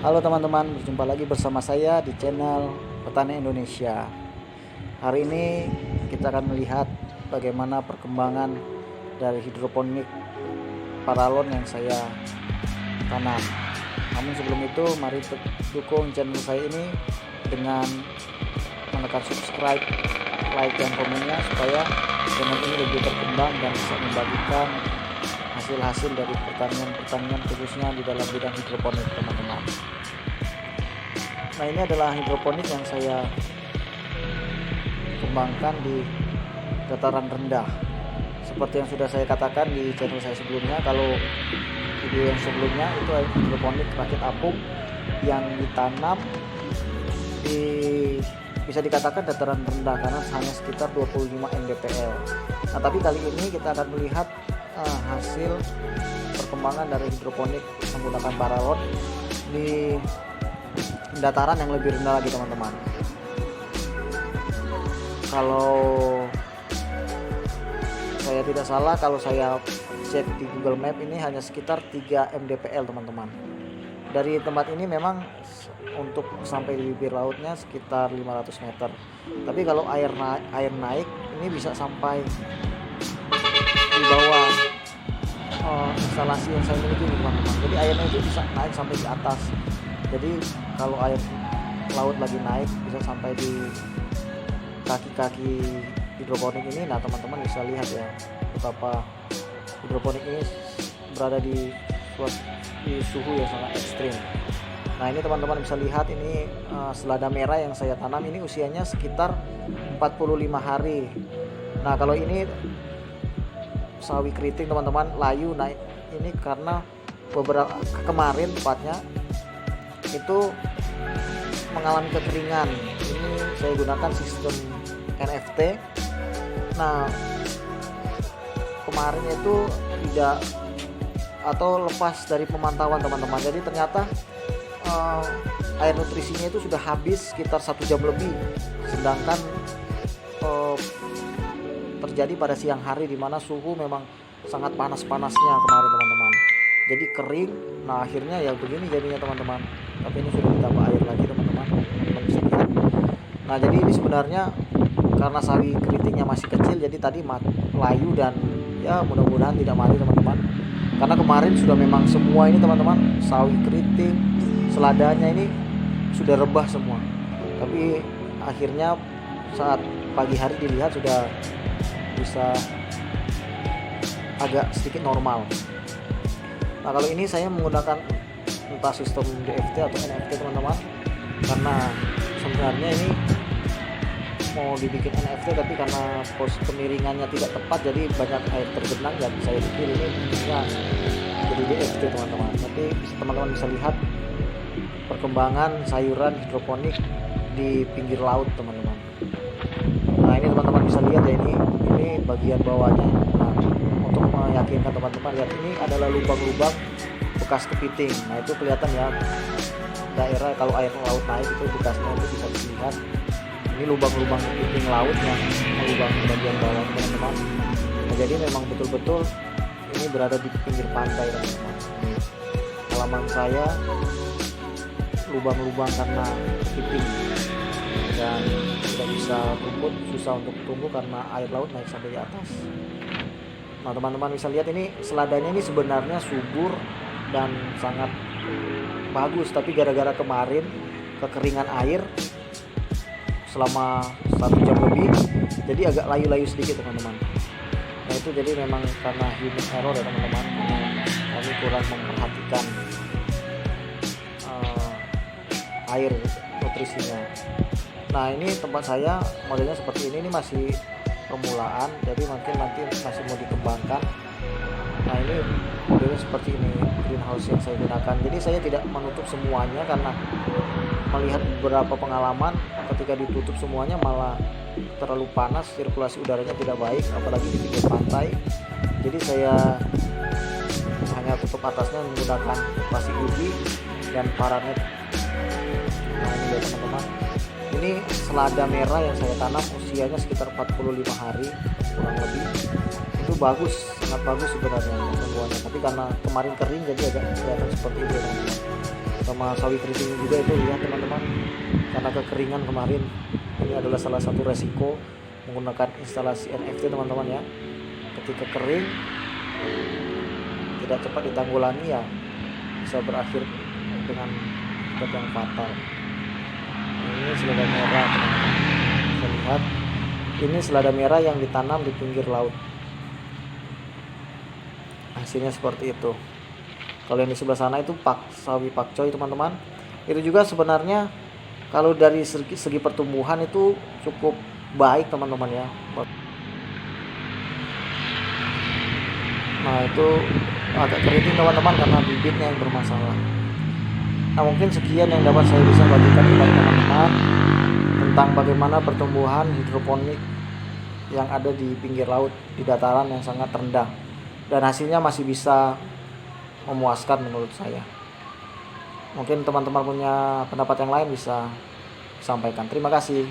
Halo teman-teman, berjumpa lagi bersama saya di channel Petani Indonesia. Hari ini kita akan melihat bagaimana perkembangan dari hidroponik paralon yang saya tanam. Namun sebelum itu, mari dukung channel saya ini dengan menekan subscribe, like, dan komennya supaya channel ini lebih berkembang dan bisa membagikan hasil-hasil dari pertanian khususnya di dalam bidang hidroponik, teman-teman. Nah, ini adalah hidroponik yang saya kembangkan di dataran rendah. Seperti yang sudah saya katakan di channel saya sebelumnya, kalau video yang sebelumnya itu hidroponik rakit apung yang ditanam di bisa dikatakan dataran rendah karena hanya sekitar 25 mdpl. Nah, tapi kali ini kita akan melihat hasil perkembangan dari hidroponik menggunakan paralon di dataran yang lebih rendah lagi, teman-teman. Kalau saya tidak salah, kalau saya cek di Google Map ini hanya sekitar 3 mdpl, teman-teman. Dari tempat ini memang untuk sampai di bibir lautnya sekitar 500 meter. Tapi kalau air naik ini bisa sampai di bawah instalasi yang saya miliki, teman-teman. Jadi airnya itu bisa naik sampai di atas. Jadi kalau air laut lagi naik bisa sampai di kaki-kaki hidroponik ini. Nah, teman-teman bisa lihat ya betapa hidroponik ini berada di suhu yang sangat ekstrim. Nah, ini teman-teman bisa lihat ini selada merah yang saya tanam ini usianya sekitar 45 hari. Nah, kalau ini sawi keriting, teman-teman, layu naik ini karena beberapa kemarin tepatnya itu mengalami kekeringan. Ini saya gunakan sistem NFT. Nah, kemarin itu tidak atau lepas dari pemantauan, teman-teman. Jadi ternyata air nutrisinya itu sudah habis sekitar 1 jam lebih, sedangkan terjadi pada siang hari di mana suhu memang sangat panas-panasnya kemarin, teman-teman. Jadi kering. Nah, akhirnya ya begini jadinya, teman-teman. Tapi ini sudah ditambah air lagi, teman-teman. Teman-teman bisa lihat. Nah, jadi ini sebenarnya karena sawi keritingnya masih kecil, jadi tadi layu dan ya mudah-mudahan tidak mati, teman-teman. Karena kemarin sudah memang semua ini, teman-teman, sawi keriting, seladanya ini sudah rebah semua. Tapi akhirnya saat pagi hari dilihat sudah bisa agak sedikit normal. Nah, kalau ini saya menggunakan entah sistem DFT atau NFT, teman-teman, karena sebenarnya ini mau dibikin NFT tapi karena pos kemiringannya tidak tepat jadi banyak air tergenang dan saya pikir ini bisa jadi DFT, teman-teman. Tapi teman-teman bisa lihat perkembangan sayuran hidroponik di pinggir laut, teman-teman. Nah, ini teman-teman bisa lihat ya, ini bagian bawahnya. Nah, untuk meyakinkan teman-teman, lihat ini adalah lubang-lubang bekas kepiting. Nah, itu kelihatan ya daerah kalau air laut naik itu bekasnya itu bisa dilihat. Ini lubang-lubang kepiting laut yang melubang bagian bawah, teman-teman. Nah, jadi memang betul-betul ini berada di pinggir pantai, teman-teman. Halaman saya lubang-lubang karena kepiting dan tidak bisa tumbuh, susah untuk tumbuh karena air laut naik sampai di atas. Nah, teman-teman bisa lihat ini seladanya ini sebenarnya subur dan sangat bagus, tapi gara-gara kemarin kekeringan air selama 1 jam lebih jadi agak layu-layu sedikit, teman-teman. Nah, itu jadi memang karena human error ya, teman-teman, kami kurang memperhatikan air nutrisinya. Nah, ini tempat saya modelnya seperti ini masih permulaan, jadi mungkin nanti masih mau dikembangkan. Nah, ini modelnya seperti ini greenhouse yang saya gunakan. Jadi saya tidak menutup semuanya karena melihat beberapa pengalaman ketika ditutup semuanya malah terlalu panas, sirkulasi udaranya tidak baik, apalagi di pinggir pantai. Jadi saya hanya tutup atasnya menggunakan plastik UV dan paranet. Nah, ini ya, teman-teman. Ini selada merah yang saya tanam usianya sekitar 45 hari kurang lebih. Itu bagus, sangat bagus sebenarnya pertumbuhannya. Tapi karena kemarin kering jadi agak kelihatan seperti itu, teman-teman. sama sawi keriting juga itu ya teman-teman, karena kekeringan kemarin. Ini adalah salah satu resiko menggunakan instalasi NFT teman-teman ya. Ketika kering tidak cepat ditanggulangi ya bisa berakhir dengan akibat yang fatal. Ini selada merah teman-teman, bisa lihat ini selada merah yang ditanam di pinggir laut, hasilnya seperti itu. Kalau yang di sebelah sana itu sawi pakcoy teman-teman, itu juga sebenarnya kalau dari segi pertumbuhan itu cukup baik teman-teman ya. Nah itu agak keriting teman-teman karena bibitnya yang bermasalah. Nah mungkin sekian yang dapat saya bisa bagikan kepada teman-teman tentang bagaimana pertumbuhan hidroponik yang ada di pinggir laut di dataran yang sangat rendah, dan hasilnya masih bisa memuaskan menurut saya. Mungkin teman-teman punya pendapat yang lain bisa sampaikan. Terima kasih.